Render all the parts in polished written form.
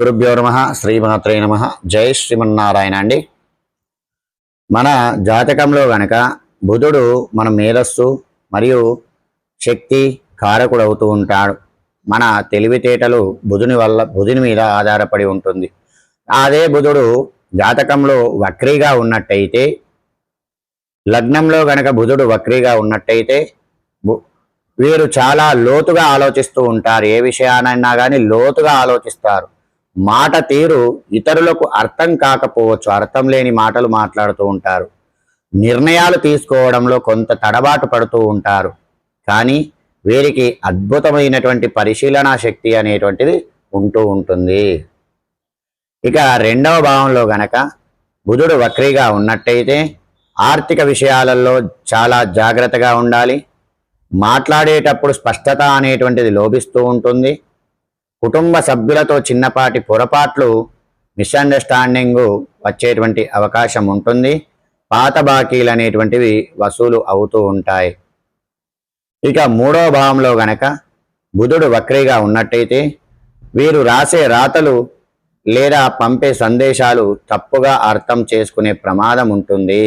గురుభ్యో నమః. శ్రీమాత్రే నమః. జై శ్రీమన్నారాయణ అండి. మన జాతకంలో గనక బుధుడు మన మేధస్సు మరియు శక్తి కారకుడు అవుతూ ఉంటాడు. మన తెలివితేటలు బుధుని మీద ఆధారపడి ఉంటుంది. అదే బుధుడు జాతకంలో వక్రీగా ఉన్నట్టయితే, లగ్నంలో గనక బుధుడు వక్రీగా ఉన్నట్టయితే వీరు చాలా లోతుగా ఆలోచిస్తూ ఉంటారు. ఏ విషయానైనా కానీ లోతుగా ఆలోచిస్తారు. మాట తీరు ఇతరులకు అర్థం కాకపోవచ్చు, అర్థం లేని మాటలు మాట్లాడుతూ ఉంటారు. నిర్ణయాలు తీసుకోవడంలో కొంత తడబాటు పడుతూ ఉంటారు. కానీ వీరికి అద్భుతమైనటువంటి పరిశీలనా శక్తి అనేటువంటిది ఉంటూ ఉంటుంది. ఇక రెండవ భావంలో గనక బుధుడు వక్రీగా ఉన్నట్టయితే ఆర్థిక విషయాలలో చాలా జాగ్రత్తగా ఉండాలి. మాట్లాడేటప్పుడు స్పష్టత అనేటువంటిది లోపిస్తూ ఉంటుంది. కుటుంబ సభ్యులతో చిన్నపాటి పొరపాట్లు, మిస్అండర్స్టాండింగ్ వచ్చేటువంటి అవకాశం ఉంటుంది. పాత బాకీలు అనేటువంటివి వసూలు అవుతూ ఉంటాయి. ఇక మూడవ భావంలో గనక బుధుడు వక్రీగా ఉన్నట్టయితే వీరు రాసే రాతలు లేదా పంపే సందేశాలు తప్పుగా అర్థం చేసుకునే ప్రమాదం ఉంటుంది.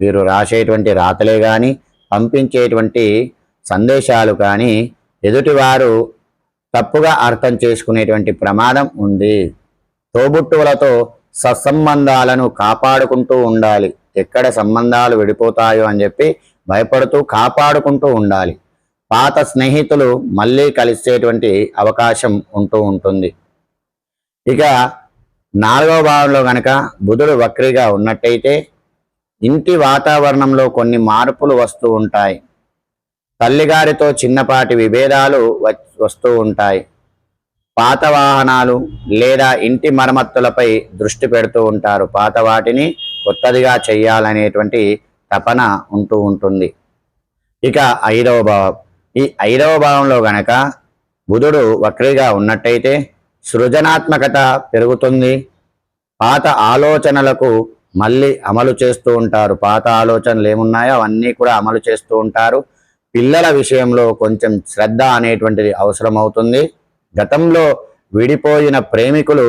వీరు రాసేటువంటి రాతలే కానీ పంపించేటువంటి సందేశాలు కానీ ఎదుటివారు తప్పుగా అర్థం చేసుకునేటువంటి ప్రమాదం ఉంది. తోబుట్టువులతో సత్సంబంధాలను కాపాడుకుంటూ ఉండాలి. ఎక్కడ సంబంధాలు విడిపోతాయో అని చెప్పి భయపడుతూ కాపాడుకుంటూ ఉండాలి. పాత స్నేహితులు మళ్ళీ కలిసేటువంటి అవకాశం ఉంటూ ఉంటుంది. ఇక నాలుగవ భావంలో గనక బుధుడు వక్రీగా ఉన్నట్టయితే ఇంటి వాతావరణంలో కొన్ని మార్పులు వస్తూ ఉంటాయి. తల్లిగారితో చిన్నపాటి విభేదాలు వస్తూ ఉంటాయి. పాత వాహనాలు లేదా ఇంటి మరమ్మతులపై దృష్టి పెడుతూ ఉంటారు. పాత వాటిని కొత్తదిగా చెయ్యాలనేటువంటి తపన ఉంటూ ఉంటుంది. ఇక ఐదవ భావం, ఈ ఐదవ భావంలో గనక బుధుడు వక్రీగా ఉన్నట్టయితే సృజనాత్మకత పెరుగుతుంది. పాత ఆలోచనలకు మళ్ళీ అమలు చేస్తూ ఉంటారు. పాత ఆలోచనలు ఏమున్నాయో అవన్నీ కూడా అమలు చేస్తూ ఉంటారు. పిల్లల విషయంలో కొంచెం శ్రద్ధ అనేటువంటిది అవసరమవుతుంది. గతంలో విడిపోయిన ప్రేమికులు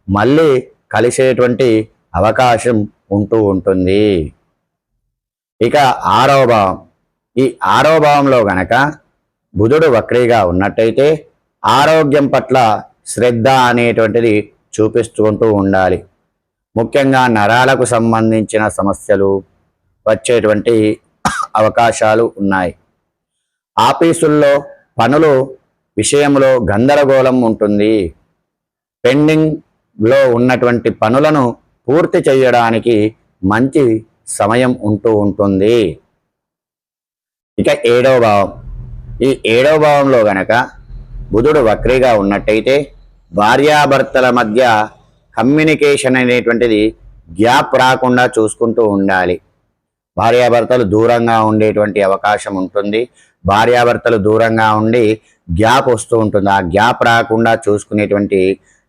మళ్ళీ కలిసేటువంటి అవకాశం ఉంటూ ఉంటుంది. ఇక ఆరవ భావం, ఈ ఆరవ భావంలో గనక బుధుడు వక్రీగా ఉన్నట్టయితే ఆరోగ్యం పట్ల శ్రద్ధ అనేటువంటిది చూపిస్తుంటూ ఉండాలి. ముఖ్యంగా నరాలకు సంబంధించిన సమస్యలు వచ్చేటువంటి అవకాశాలు ఉన్నాయి. ఆఫీసుల్లో పనులు విషయంలో గందరగోళం ఉంటుంది. పెండింగ్లో ఉన్నటువంటి పనులను పూర్తి చేయడానికి మంచి సమయం ఉంటూ ఉంటుంది. ఇక ఏడవ భావం, ఈ ఏడవ భావంలో గనక బుధుడు వక్రీగా ఉన్నట్టయితే భార్యాభర్తల మధ్య కమ్యూనికేషన్ అనేటువంటిది గ్యాప్ రాకుండా చూసుకుంటూ ఉండాలి. భార్యాభర్తలు దూరంగా ఉండేటువంటి అవకాశం ఉంటుంది. భార్యాభర్తలు దూరంగా ఉండి గ్యాప్ వస్తూ ఉంటుంది. ఆ గ్యాప్ రాకుండా చూసుకునేటువంటి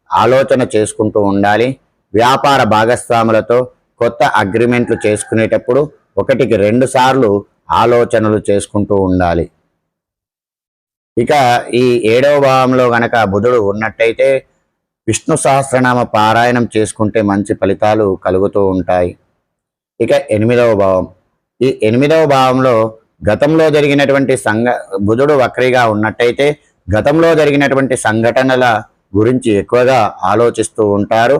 ఆలోచన చేసుకుంటూ ఉండాలి. వ్యాపార భాగస్వాములతో కొత్త అగ్రిమెంట్లు చేసుకునేటప్పుడు 1కి 2 సార్లు ఆలోచనలు చేసుకుంటూ ఉండాలి. ఇక ఈ ఏడవ భావంలో గనక బుధుడు ఉన్నట్టయితే విష్ణు సహస్రనామ పారాయణం చేసుకుంటే మంచి ఫలితాలు కలుగుతూ ఉంటాయి. ఇక ఎనిమిదవ భావం, ఈ ఎనిమిదవ భావంలో గతంలో జరిగినటువంటి బుధుడు వక్రీగా ఉన్నట్టయితే గతంలో జరిగినటువంటి సంఘటనల గురించి ఎక్కువగా ఆలోచిస్తూ ఉంటారు.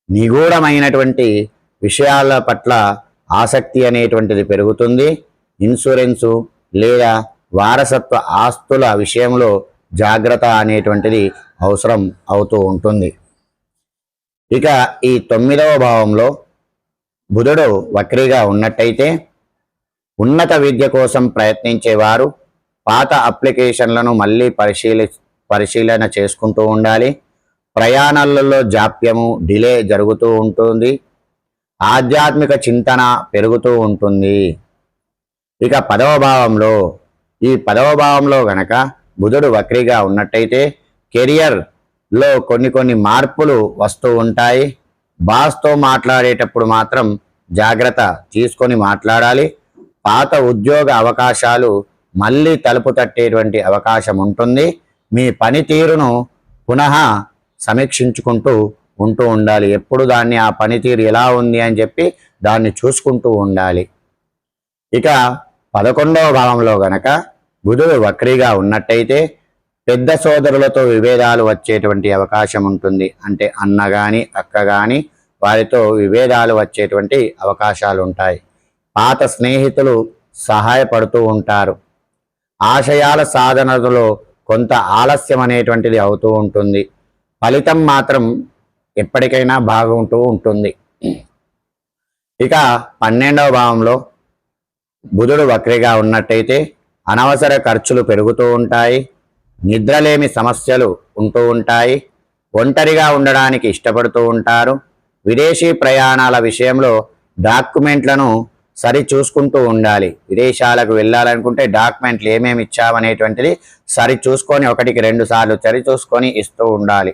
నిగూఢమైనటువంటి విషయాల పట్ల ఆసక్తి అనేటువంటిది పెరుగుతుంది. ఇన్సూరెన్సు లేదా వారసత్వ ఆస్తుల విషయంలో జాగ్రత్త అనేటువంటిది అవసరం అవుతూ ఉంటుంది. ఇక ఈ 9వ భావంలో బుధుడు వక్రీగా ఉన్నట్టయితే ఉన్నత విద్య కోసం ప్రయత్నించేవారు పాత అప్లికేషన్లను మళ్ళీ పరిశీలన చేసుకుంటూ ఉండాలి. ప్రయాణాలలో జాప్యము, డిలే జరుగుతూ ఉంటుంది. ఆధ్యాత్మిక చింతన పెరుగుతూ ఉంటుంది. ఇక 10వ భావంలో, ఈ 10వ భావంలో గనక బుధుడు వక్రీగా ఉన్నట్టయితే కెరియర్లో కొన్ని మార్పులు వస్తూ ఉంటాయి. బాస్తో మాట్లాడేటప్పుడు మాత్రం జాగ్రత్త తీసుకొని మాట్లాడాలి. పాత ఉద్యోగ అవకాశాలు మళ్ళీ తలుపు తట్టేటువంటి అవకాశం ఉంటుంది. మీ పనితీరును పునః సమీక్షించుకుంటూ ఉండాలి. ఎప్పుడు దాన్ని ఆ పనితీరు ఎలా ఉంది అని చెప్పి దాన్ని చూసుకుంటూ ఉండాలి. ఇక 11వ భావంలో గనక బుధుడు వక్రీగా ఉన్నట్టయితే పెద్ద సోదరులతో విభేదాలు వచ్చేటువంటి అవకాశం ఉంటుంది. అంటే అన్న కానీ అక్క కానీ వారితో విభేదాలు వచ్చేటువంటి అవకాశాలు ఉంటాయి. పాత స్నేహితులు సహాయపడుతూ ఉంటారు. ఆశయాల సాధనలో కొంత ఆలస్యం అనేటువంటిది అవుతూ ఉంటుంది. ఫలితం మాత్రం ఎప్పటికైనా బాగుంటూ ఉంటుంది. ఇక 12వ భావంలో బుధుడు వక్రీగా ఉన్నట్టయితే అనవసర ఖర్చులు పెరుగుతూ ఉంటాయి. నిద్రలేమి సమస్యలు ఉంటూ ఉంటాయి. ఒంటరిగా ఉండడానికి ఇష్టపడుతూ ఉంటారు. విదేశీ ప్రయాణాల విషయంలో డాక్యుమెంట్లను సరి చూసుకుంటూ ఉండాలి. విదేశాలకు వెళ్ళాలనుకుంటే డాక్యుమెంట్లు ఏమేమి ఇచ్చామనేటువంటిది సరి చూసుకొని 1కి 2 సార్లు సరి చూసుకొని ఇస్తూ ఉండాలి.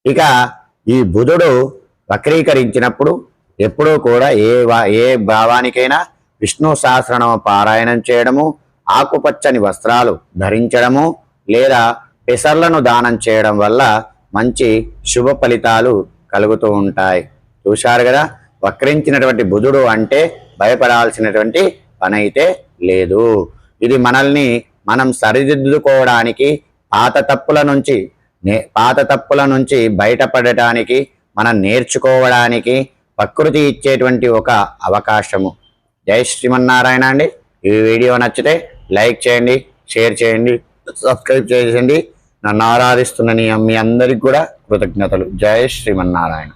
ఇక ఈ బుధుడు వక్రీకరించినప్పుడు ఎప్పుడూ కూడా ఏ భావానికైనా విష్ణు సహస్రనామ పారాయణం చేయడము, ఆకుపచ్చని వస్త్రాలు ధరించడము లేదా పెసర్లను దానం చేయడం వల్ల మంచి శుభ ఫలితాలు కలుగుతూ ఉంటాయి. చూశారు కదా, వక్రించినటువంటి బుధుడు అంటే భయపడాల్సినటువంటి పని అయితే లేదు. ఇది మనల్ని మనం సరిదిద్దుకోవడానికి, పాత తప్పుల నుంచి బయటపడటానికి, మనం నేర్చుకోవడానికి ప్రకృతి ఇచ్చేటువంటి ఒక అవకాశము. జై శ్రీమన్నారాయణ అండి. ఈ వీడియో నచ్చితే లైక్ చేయండి, షేర్ చేయండి, సబ్స్క్రైబ్ చేయండి. నన్ను ఆరాధిస్తున్న మీ అందరికి కూడా కృతజ్ఞతలు. జై శ్రీమన్నారాయణ.